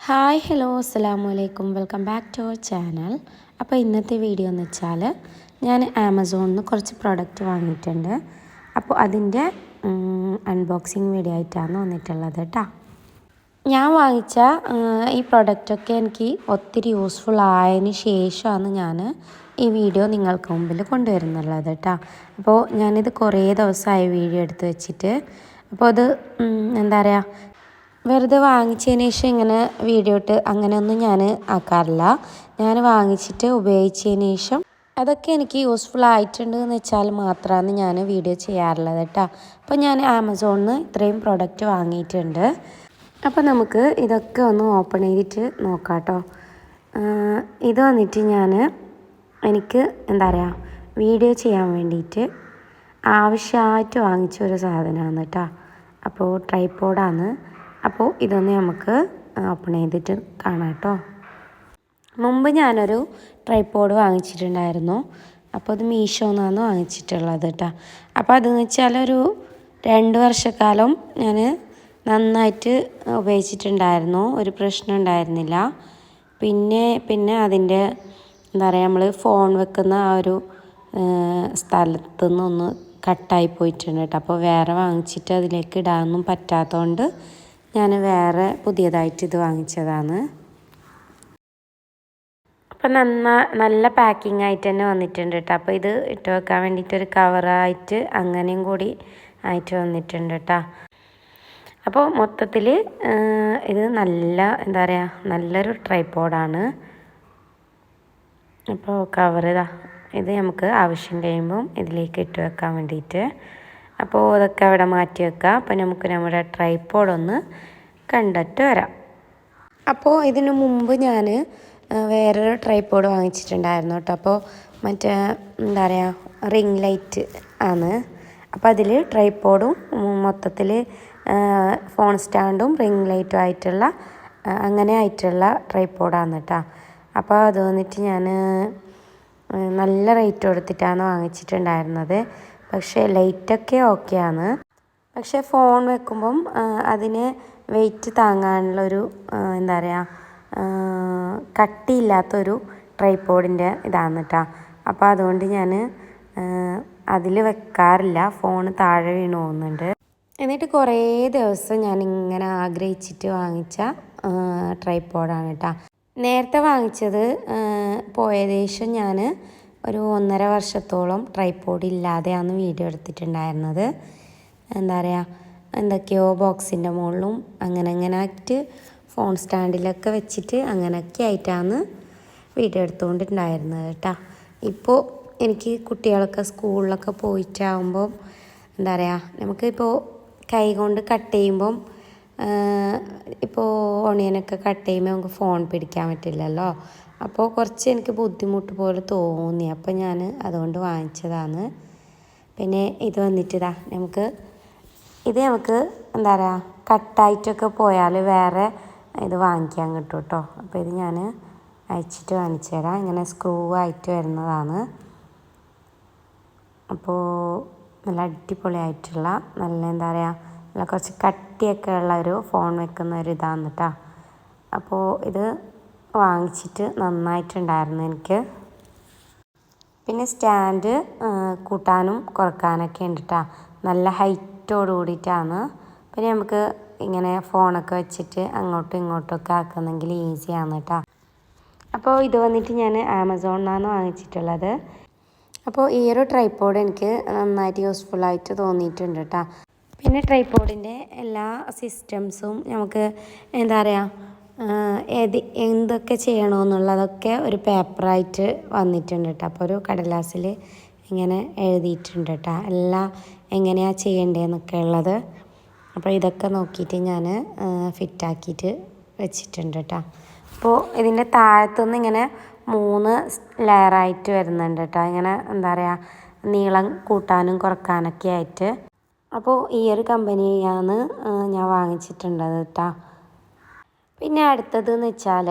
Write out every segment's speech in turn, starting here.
Hi hello അസ്സലാമു അലൈക്കും welcome back to our channel. അപ്പോൾ ഇന്നത്തെ വീഡിയോ എന്ന് വെച്ചാൽ ഞാൻ ആമസോണിൽ നിന്ന് കുറച്ച് പ്രോഡക്റ്റ് വാങ്ങിയിട്ടുണ്ട്. അപ്പോൾ അതിൻ്റെ അൺബോക്സിങ് വീഡിയോ ആയിട്ടാണ് വന്നിട്ടുള്ളത് കേട്ടോ. ഞാൻ വാങ്ങിച്ച ഈ പ്രോഡക്റ്റൊക്കെ എനിക്ക് ഒത്തിരി യൂസ്ഫുൾ ആയതിന് ശേഷമാണ് ഞാൻ ഈ വീഡിയോ നിങ്ങൾക്ക് മുമ്പിൽ കൊണ്ടുവരുന്നുള്ളത് കേട്ടോ. അപ്പോൾ ഞാനിത് കുറേ ദിവസമായി വീഡിയോ എടുത്ത് വെച്ചിട്ട്. അപ്പോൾ അത് എന്താ പറയുക, വെറുതെ വാങ്ങിച്ചതിന് ശേഷം ഇങ്ങനെ വീഡിയോ ഇട്ട് അങ്ങനെയൊന്നും ഞാൻ ആക്കാറില്ല. ഞാൻ വാങ്ങിച്ചിട്ട് ഉപയോഗിച്ചതിന് ശേഷം അതൊക്കെ എനിക്ക് യൂസ്ഫുൾ ആയിട്ടുണ്ട് എന്ന് വെച്ചാൽ മാത്രമാണ് ഞാൻ വീഡിയോ ചെയ്യാറുള്ളത് കേട്ടോ. അപ്പോൾ ഞാൻ ആമസോണിൽ നിന്ന് ഇത്രയും പ്രോഡക്റ്റ് വാങ്ങിയിട്ടുണ്ട്. അപ്പോൾ നമുക്ക് ഇതൊക്കെ ഒന്ന് ഓപ്പൺ ചെയ്തിട്ട് നോക്കാം കേട്ടോ. ഇത് വന്നിട്ട് എനിക്ക് എന്താ പറയുക, വീഡിയോ ചെയ്യാൻ വേണ്ടിയിട്ട് ആവശ്യമായിട്ട് വാങ്ങിച്ച ഒരു സാധനമാണ് കേട്ടോ. അപ്പോൾ ട്രൈപോഡാണ്. അപ്പോൾ ഇതൊന്ന് നമുക്ക് ഓപ്പൺ ചെയ്തിട്ട് കാണാം കേട്ടോ. മുമ്പ് ഞാനൊരു ട്രൈപോഡ് വാങ്ങിച്ചിട്ടുണ്ടായിരുന്നു. അപ്പോൾ അത് മീഷോന്നാണ് വാങ്ങിച്ചിട്ടുള്ളത് കേട്ടോ. അപ്പോൾ അതെന്ന് വെച്ചാൽ ഒരു 2 വർഷക്കാലം ഞാൻ നന്നായിട്ട് ഉപയോഗിച്ചിട്ടുണ്ടായിരുന്നു. ഒരു പ്രശ്നം ഉണ്ടായിരുന്നില്ല. പിന്നെ അതിൻ്റെ എന്താ പറയുക, നമ്മൾ ഫോൺ വെക്കുന്ന ആ ഒരു സ്ഥലത്തു നിന്നൊന്ന് കട്ടായി പോയിട്ടുണ്ട് കേട്ടോ. അപ്പോൾ വേറെ വാങ്ങിച്ചിട്ട് അതിലേക്ക് ഇടാനൊന്നും പറ്റാത്തതുകൊണ്ട് ഞാൻ വേറെ പുതിയതായിട്ട് ഇത് വാങ്ങിച്ചതാണ്. അപ്പം നല്ല പാക്കിംഗ് ആയിട്ട് തന്നെ വന്നിട്ടുണ്ട് കേട്ടോ. അപ്പോൾ ഇത് ഇട്ട് വെക്കാൻ വേണ്ടിയിട്ടൊരു കവറായിട്ട് അങ്ങനെയും കൂടി ആയിട്ട് വന്നിട്ടുണ്ട് കേട്ടോ. അപ്പോൾ മൊത്തത്തിൽ ഇത് എന്താ പറയുക, നല്ലൊരു ട്രൈപോഡാണ്. അപ്പോൾ ഇത് നമുക്ക് ആവശ്യം കഴിയുമ്പം ഇതിലേക്ക് ഇട്ട് വെക്കാൻ വേണ്ടിയിട്ട്. അപ്പോൾ അതൊക്കെ അവിടെ മാറ്റി വെക്കാം. അപ്പോൾ നമുക്ക് നമ്മുടെ ട്രൈപോഡ് ഒന്ന് കണ്ടിട്ട് വരാം. അപ്പോൾ ഇതിനു മുമ്പ് ഞാൻ വേറൊരു ട്രൈപോഡ് വാങ്ങിച്ചിട്ടുണ്ടായിരുന്നു കേട്ടോ. അപ്പോൾ മറ്റേ എന്താ പറയുക, റിംഗ് ലൈറ്റ് ആണ്. അപ്പോൾ അതിൽ ട്രൈപോഡും മൊത്തത്തിൽ ഫോൺ സ്റ്റാൻഡും റിംഗ് ലൈറ്റും ആയിട്ടുള്ള ട്രൈപോഡാണ് കേട്ടോ. അപ്പോൾ അത് വന്നിട്ട് ഞാൻ നല്ല റേറ്റ് കൊടുത്തിട്ടാണ് വാങ്ങിച്ചിട്ടുണ്ടായിരുന്നത്. പക്ഷേ ലൈറ്റൊക്കെ ഓക്കെയാണ്. പക്ഷേ ഫോൺ വെക്കുമ്പം അതിന് വെയിറ്റ് താങ്ങാനുള്ളൊരു എന്താ പറയുക, കട്ടിയില്ലാത്തൊരു ട്രൈപോഡിൻ്റെ ഇതാണ് കേട്ടോ. അപ്പോൾ അതുകൊണ്ട് ഞാൻ അതിൽ വെക്കാറില്ല. ഫോൺ താഴെ വീണ് പോകുന്നുണ്ട്. എന്നിട്ട് കുറേ ദിവസം ഞാൻ ഇങ്ങനെ ആഗ്രഹിച്ചിട്ട് വാങ്ങിച്ച ട്രൈപോഡാണ് കേട്ടോ. നേരത്തെ വാങ്ങിച്ചത് ഏകദേശം ഞാൻ ഒരു 1.5 വർഷത്തോളം ട്രൈപോഡ് ഇല്ലാതെയാണ് വീഡിയോ എടുത്തിട്ടുണ്ടായിരുന്നത്. എന്താ പറയുക, എന്തൊക്കെയോ ബോക്സിൻ്റെ മുകളിലും അങ്ങനെ ആയിട്ട് ഫോൺ സ്റ്റാൻഡിലൊക്കെ വെച്ചിട്ട് അങ്ങനെയൊക്കെ ആയിട്ടാണ് വീഡിയോ എടുത്തുകൊണ്ടുണ്ടായിരുന്നത് കേട്ടോ. ഇപ്പോൾ എനിക്ക് കുട്ടികളൊക്കെ സ്കൂളിലൊക്കെ പോയിട്ടാകുമ്പം എന്താ പറയുക, നമുക്കിപ്പോൾ കൈ കൊണ്ട് കട്ട് ചെയ്യുമ്പം ഇപ്പോൾ ഓണിയനൊക്കെ കട്ട് ചെയ്യുമ്പോൾ നമുക്ക് ഫോൺ പിടിക്കാൻ പറ്റില്ലല്ലോ. അപ്പോൾ കുറച്ച് എനിക്ക് ബുദ്ധിമുട്ട് പോലെ തോന്നി. അപ്പോൾ ഞാൻ അതുകൊണ്ട് വാങ്ങിച്ചതാണ്. പിന്നെ ഇത് വന്നിട്ട് നമുക്ക് എന്താ പറയുക, കട്ടായിട്ടൊക്കെ പോയാൽ വേറെ ഇത് വാങ്ങിക്കാൻ കിട്ടും കേട്ടോ. അപ്പോൾ ഇത് ഞാൻ അയച്ചിട്ട് കാണിച്ചു തരാം. ഇങ്ങനെ സ്ക്രൂ ആയിട്ട് വരുന്നതാണ്. അപ്പോൾ നല്ല അടിപൊളിയായിട്ടുള്ള നല്ല എന്താ പറയുക, നല്ല കുറച്ച് കട്ടിയൊക്കെ ഉള്ള ഒരു ഫോൺ വെക്കുന്ന ഒരു ഇതാണ് കേട്ടോ. അപ്പോൾ ഇത് വാങ്ങിച്ചിട്ട് നന്നായിട്ടുണ്ടായിരുന്നു എനിക്ക്. പിന്നെ സ്റ്റാൻഡ് കൂട്ടാനും കുറക്കാനൊക്കെ ഉണ്ട് കേട്ടോ. നല്ല ഹൈറ്റോട് കൂടിയിട്ടാണ്. പിന്നെ നമുക്ക് ഇങ്ങനെ ഫോണൊക്കെ വെച്ചിട്ട് അങ്ങോട്ടും ഇങ്ങോട്ടൊക്കെ ആക്കുന്നെങ്കിൽ ഈസിയാണ് കേട്ടോ. അപ്പോൾ ഇത് വന്നിട്ട് ഞാൻ ആമസോണിൽ നിന്നാണ് വാങ്ങിച്ചിട്ടുള്ളത്. അപ്പോൾ ഈ ഒരു ട്രൈപോഡ് എനിക്ക് നന്നായിട്ട് യൂസ്ഫുള്ളായിട്ട് തോന്നിയിട്ടുണ്ട് കേട്ടോ. പിന്നെ ട്രൈപോഡിൻ്റെ എല്ലാ സിസ്റ്റംസും നമുക്ക് എന്താ പറയുക, എന്തൊക്കെ ചെയ്യണമെന്നുള്ളതൊക്കെ ഒരു പേപ്പറായിട്ട് വന്നിട്ടുണ്ട് കേട്ടോ. അപ്പോൾ ഒരു കടലാസിൽ ഇങ്ങനെ എഴുതിയിട്ടുണ്ട് കേട്ടോ, എല്ലാം എങ്ങനെയാണ് ചെയ്യേണ്ടതെന്നൊക്കെ ഉള്ളത്. അപ്പോൾ ഇതൊക്കെ നോക്കിയിട്ട് ഞാൻ ഫിറ്റാക്കിയിട്ട് വെച്ചിട്ടുണ്ട് കേട്ടോ. അപ്പോൾ ഇതിൻ്റെ താഴത്തുനിന്ന് ഇങ്ങനെ 3 ലെയറായിട്ട് വരുന്നുണ്ട് കേട്ടോ. ഇങ്ങനെ എന്താ പറയുക, നീളം കൂട്ടാനും കുറക്കാനൊക്കെ ആയിട്ട്. അപ്പോൾ ഈ ഒരു കമ്പനിയാണ് ഞാൻ വാങ്ങിച്ചിട്ടുള്ളത് കേട്ടോ. പിന്നെ അടുത്തതെന്ന് വെച്ചാൽ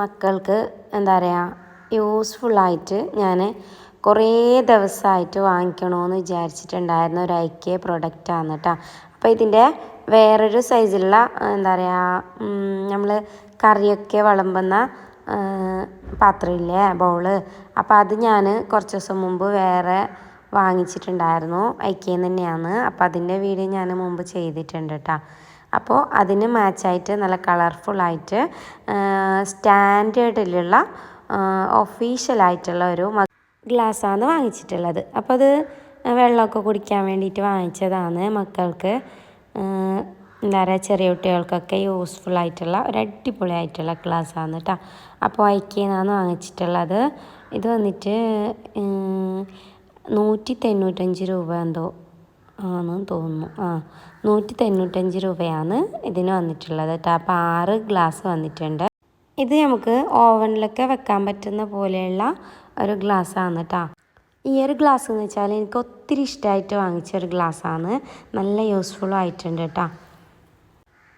മക്കൾക്ക് എന്താ പറയുക, യൂസ്ഫുള്ളായിട്ട് ഞാൻ കുറേ ദിവസമായിട്ട് വാങ്ങിക്കണമെന്ന് വിചാരിച്ചിട്ടുണ്ടായിരുന്ന ഒരു IKEA പ്രൊഡക്റ്റാണ് കേട്ടോ. അപ്പോൾ ഇതിൻ്റെ വേറൊരു സൈസിലുള്ള എന്താ പറയുക നമ്മൾ കറിയൊക്കെ വിളമ്പുന്ന പാത്രമില്ലേ, ബൗള്. അപ്പോൾ അത് ഞാൻ കുറച്ച് ദിവസം മുമ്പ് വേറെ വാങ്ങിച്ചിട്ടുണ്ടായിരുന്നു, ഐക്യയിൽ നിന്ന് തന്നെയാണ്. അപ്പോൾ അതിൻ്റെ വീഡിയോ ഞാൻ മുമ്പ് ചെയ്തിട്ടുണ്ട് കേട്ടോ. അപ്പോൾ അതിന് മാച്ചായിട്ട് നല്ല കളർഫുള്ളായിട്ട് സ്റ്റാൻഡേർഡിലുള്ള ഒഫീഷ്യലായിട്ടുള്ള ഒരു ഗ്ലാസ്സാണ് വാങ്ങിച്ചിട്ടുള്ളത്. അപ്പോൾ അത് വെള്ളമൊക്കെ കുടിക്കാൻ വേണ്ടിയിട്ട് വാങ്ങിച്ചതാണ് മക്കൾക്ക്. എന്താ പറയുക, ചെറിയ കുട്ടികൾക്കൊക്കെ യൂസ്ഫുൾ ആയിട്ടുള്ള ഒരു അടിപൊളിയായിട്ടുള്ള ഗ്ലാസ്സാണ് കേട്ടോ. അപ്പോൾ ഐക്യയിൽ നിന്നാണ് വാങ്ങിച്ചിട്ടുള്ളത്. ഇത് വന്നിട്ട് 195 രൂപ എന്തോ ആണെന്ന് തോന്നുന്നു. 195 രൂപയാണ് ഇതിന് വന്നിട്ടുള്ളത് കേട്ടോ. അപ്പോൾ 6 ഗ്ലാസ് വന്നിട്ടുണ്ട്. ഇത് നമുക്ക് ഓവനിലൊക്കെ വെക്കാൻ പറ്റുന്ന പോലെയുള്ള ഒരു ഗ്ലാസ്സാണ് കേട്ടോ. ഈ ഒരു ഗ്ലാസ് എന്ന് വെച്ചാൽ എനിക്ക് ഒത്തിരി ഇഷ്ടമായിട്ട് വാങ്ങിച്ചൊരു ഗ്ലാസ്സാണ്. നല്ല യൂസ്ഫുള്ളും ആയിട്ടുണ്ട് കേട്ടോ.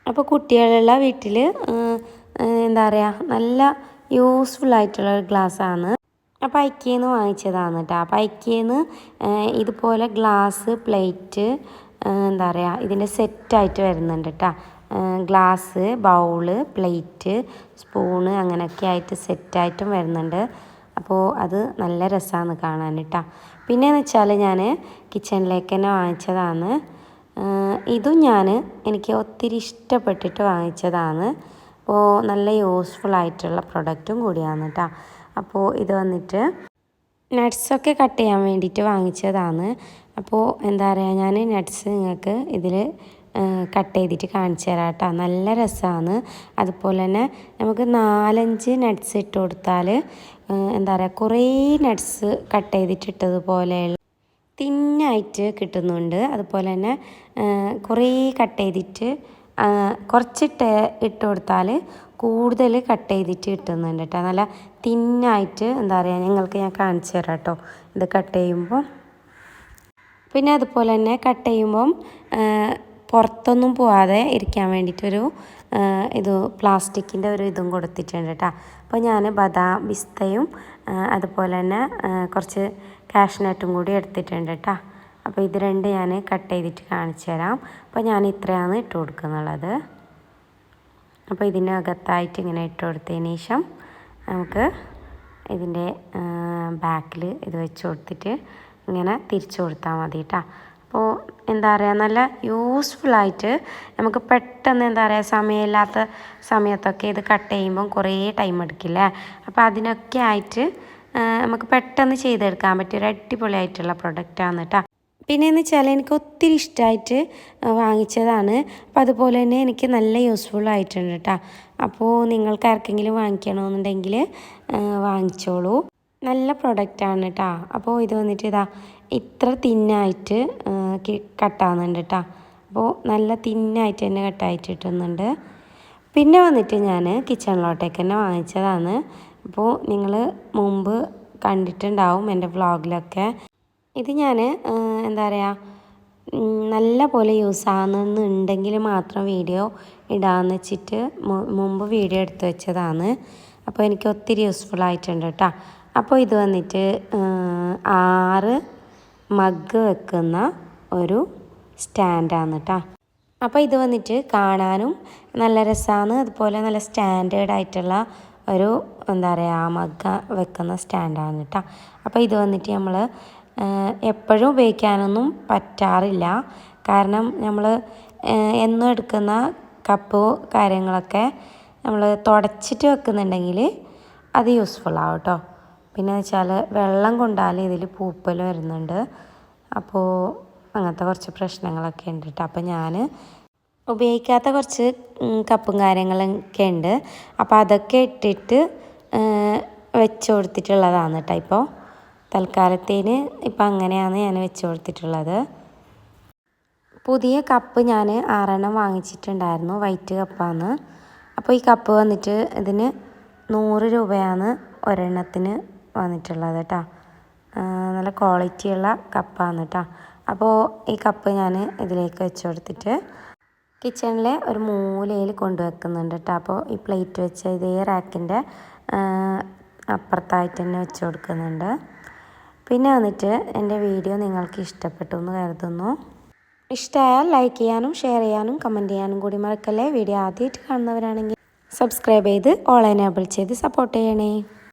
അപ്പോൾ കുട്ടികളുള്ള വീട്ടിൽ എന്താ പറയുക, നല്ല യൂസ്ഫുള്ളായിട്ടുള്ളൊരു ഗ്ലാസ്സാണ്. അപ്പോൾ ഐക്യയിൽ നിന്ന് വാങ്ങിച്ചതാണ് കേട്ടോ. അപ്പോൾ ഐക്യയിൽ നിന്ന് ഇതുപോലെ ഗ്ലാസ്, പ്ലേറ്റ്, എന്താ പറയുക, ഇതിൻ്റെ സെറ്റായിട്ട് വരുന്നുണ്ട് കേട്ടോ. ഗ്ലാസ്, ബൗള്, പ്ലേറ്റ്, സ്പൂണ് അങ്ങനെയൊക്കെ ആയിട്ട് സെറ്റായിട്ടും വരുന്നുണ്ട്. അപ്പോൾ അത് നല്ല രസമാണ് കാണാൻ കേട്ടോ. പിന്നെയെന്ന് വെച്ചാൽ ഞാൻ കിച്ചണിലേക്ക് തന്നെ വാങ്ങിച്ചതാണ്. ഇതും എനിക്ക് ഒത്തിരി ഇഷ്ടപ്പെട്ടിട്ട് വാങ്ങിച്ചതാണ്. അപ്പോൾ നല്ല യൂസ്ഫുള്ളായിട്ടുള്ള പ്രൊഡക്റ്റും കൂടിയാണ് കേട്ടോ. അപ്പോൾ ഇത് വന്നിട്ട് നട്ട്സൊക്കെ കട്ട് ചെയ്യാൻ വേണ്ടിയിട്ട് വാങ്ങിച്ചതാണ്. അപ്പോൾ എന്താ പറയുക, ഞാൻ നട്ട്സ് നിങ്ങൾക്ക് ഇതിൽ കട്ട് ചെയ്തിട്ട് കാണിച്ചു തരാം കേട്ടോ. നല്ല രസമാണ്. അതുപോലെ തന്നെ നമുക്ക് 4-5 നട്ട്സ് ഇട്ട് കൊടുത്താൽ എന്താ പറയുക, കുറേ നട്ട്സ് കട്ട് ചെയ്തിട്ടിട്ടതുപോലെയുള്ള തിന്നായിട്ട് കിട്ടുന്നുണ്ട്. അതുപോലെ തന്നെ കുറേ കട്ട് ചെയ്തിട്ട് കുറച്ചിട്ട് ഇട്ട് കൊടുത്താൽ കൂടുതൽ കട്ട് ചെയ്തിട്ട് കിട്ടുന്നുണ്ട് കേട്ടോ. നല്ല തിന്നായിട്ട് എന്താ പറയുക, നിങ്ങൾക്ക് ഞാൻ കാണിച്ചു തരാം കേട്ടോ ഇത് കട്ട് ചെയ്യുമ്പോൾ. പിന്നെ അതുപോലെ തന്നെ കട്ട് ചെയ്യുമ്പം പുറത്തൊന്നും പോവാതെ ഇരിക്കാൻ വേണ്ടിയിട്ടൊരു ഇത് പ്ലാസ്റ്റിക്കിൻ്റെ ഒരു ഇതും കൊടുത്തിട്ടുണ്ട് കേട്ടോ. അപ്പോൾ ഞാൻ ബദാം, പിസ്തയും അതുപോലെ തന്നെ കുറച്ച് കാഷ്നട്ടും കൂടി എടുത്തിട്ടുണ്ട് കേട്ടോ. അപ്പോൾ ഇത് രണ്ട് ഞാൻ കട്ട് ചെയ്തിട്ട് കാണിച്ചു തരാം. അപ്പോൾ ഞാൻ ഇത്രയാണ് ഇട്ട് കൊടുക്കുന്നുള്ളത്. അപ്പോൾ ഇതിനകത്തായിട്ട് ഇങ്ങനെ ഇട്ട് കൊടുത്തതിന് ശേഷം നമുക്ക് ഇതിൻ്റെ ബാക്കിൽ ഇത് വെച്ച് കൊടുത്തിട്ട് ഇങ്ങനെ തിരിച്ചു കൊടുത്താൽ മതി കേട്ടോ. അപ്പോൾ എന്താ പറയുക, നല്ല യൂസ്ഫുള്ളായിട്ട് നമുക്ക് പെട്ടെന്ന് എന്താ പറയുക, സമയമില്ലാത്ത സമയത്തൊക്കെ ഇത് കട്ട് ചെയ്യുമ്പം കുറേ ടൈം എടുക്കില്ലേ. അപ്പോൾ അതിനൊക്കെ ആയിട്ട് നമുക്ക് പെട്ടെന്ന് ചെയ്തെടുക്കാൻ പറ്റിയ ഒരു അടിപൊളിയായിട്ടുള്ള പ്രൊഡക്റ്റാണ് കേട്ടോ. പിന്നെയെന്ന് വെച്ചാൽ എനിക്ക് ഒത്തിരി ഇഷ്ടമായിട്ട് വാങ്ങിച്ചതാണ്. അപ്പോൾ അതുപോലെ തന്നെ എനിക്ക് നല്ല യൂസ്ഫുൾ ആയിട്ടുണ്ട് കേട്ടോ. അപ്പോൾ നിങ്ങൾക്ക് ആർക്കെങ്കിലും വാങ്ങിക്കണമെന്നുണ്ടെങ്കിൽ വാങ്ങിച്ചോളൂ. നല്ല പ്രൊഡക്റ്റാണ് കേട്ടോ. അപ്പോൾ ഇത് വന്നിട്ട് ഇത്ര തിന്നായിട്ട് കട്ടാകുന്നുണ്ട് കേട്ടോ. അപ്പോൾ നല്ല തിന്നായിട്ട് തന്നെ കട്ടായിട്ട് കിട്ടുന്നുണ്ട്. പിന്നെ വന്നിട്ട് ഞാൻ കിച്ചണിലോട്ടേക്ക് തന്നെ വാങ്ങിച്ചതാണ്. അപ്പോൾ നിങ്ങൾ മുമ്പ് കണ്ടിട്ടുണ്ടാവും എൻ്റെ വ്ളോഗിലൊക്കെ. ഇത് ഞാൻ എന്താ പറയുക, നല്ല പോലെ യൂസ് ആകുന്നുണ്ടെങ്കിൽ മാത്രം വീഡിയോ ഇടാമെന്ന് വെച്ചിട്ട് മുമ്പ് വീഡിയോ എടുത്ത് വെച്ചതാണ്. അപ്പോൾ എനിക്ക് ഒത്തിരി യൂസ്ഫുൾ ആയിട്ടുണ്ട് കേട്ടോ. അപ്പോൾ ഇത് വന്നിട്ട് 6 മഗ് വെക്കുന്ന ഒരു സ്റ്റാൻഡാണ് കേട്ടോ. അപ്പോൾ ഇത് വന്നിട്ട് കാണാനും നല്ല രസമാണ്. അതുപോലെ നല്ല സ്റ്റാൻഡേർഡ് ആയിട്ടുള്ള ഒരു എന്താ പറയുക, മഗ് വെക്കുന്ന സ്റ്റാൻഡാണ് കേട്ടോ. അപ്പോൾ ഇത് വന്നിട്ട് നമ്മൾ എപ്പോഴും ഉപയോഗിക്കാനൊന്നും പറ്റാറില്ല. കാരണം നമ്മൾ എന്നും എടുക്കുന്ന കപ്പ് കാര്യങ്ങളൊക്കെ നമ്മൾ തുടച്ചിട്ട് വെക്കുന്നുണ്ടെങ്കിൽ അത് യൂസ്ഫുള്ളാവും കേട്ടോ. പിന്നെ വെച്ചാൽ വെള്ളം കൊണ്ടാൽ ഇതിൽ പൂപ്പൽ വരുന്നുണ്ട്. അപ്പോൾ അങ്ങനത്തെ കുറച്ച് പ്രശ്നങ്ങളൊക്കെ ഉണ്ട് കേട്ടോ. അപ്പോൾ ഞാൻ ഉപയോഗിക്കാത്ത കുറച്ച് കപ്പും കാര്യങ്ങളൊക്കെ ഉണ്ട്. അപ്പോൾ അതൊക്കെ ഇട്ടിട്ട് വെച്ച് കൊടുത്തിട്ടുള്ളതാണ് കേട്ടോ. ഇപ്പോൾ തൽക്കാലത്തേന് ഇപ്പം അങ്ങനെയാണ് ഞാൻ വെച്ച് കൊടുത്തിട്ടുള്ളത്. പുതിയ കപ്പ് ഞാൻ 6 വാങ്ങിച്ചിട്ടുണ്ടായിരുന്നു, വൈറ്റ് കപ്പാണ്. അപ്പോൾ ഈ കപ്പ് വന്നിട്ട് ഇതിന് 100 രൂപയാണ് ഒരെണ്ണത്തിന് വന്നിട്ടുള്ളത് കേട്ടോ. നല്ല ക്വാളിറ്റിയുള്ള കപ്പാണ് കേട്ടോ. അപ്പോൾ ഈ കപ്പ് ഞാൻ ഇതിലേക്ക് വെച്ച് കൊടുത്തിട്ട് കിച്ചണിലെ ഒരു മൂലയിൽ കൊണ്ടുവെക്കുന്നുണ്ട് കേട്ടോ. അപ്പോൾ ഈ പ്ലേറ്റ് വെച്ച ഇതേ റാക്കിൻ്റെ അപ്പുറത്തായിട്ട് തന്നെ വെച്ച് കൊടുക്കുന്നുണ്ട്. പിന്നെ വന്നിട്ട് എൻ്റെ വീഡിയോ നിങ്ങൾക്ക് ഇഷ്ടപ്പെട്ടു എന്ന് കരുതുന്നു. ഇഷ്ടമായാൽ ലൈക്ക് ചെയ്യാനും ഷെയർ ചെയ്യാനും കമൻറ്റ് ചെയ്യാനും കൂടി മറക്കല്ലേ. വീഡിയോ ആദ്യമായിട്ട് കാണുന്നവരാണെങ്കിൽ സബ്സ്ക്രൈബ് ചെയ്ത് ഓൾ എനേബിൾ ചെയ്ത് സപ്പോർട്ട് ചെയ്യണേ.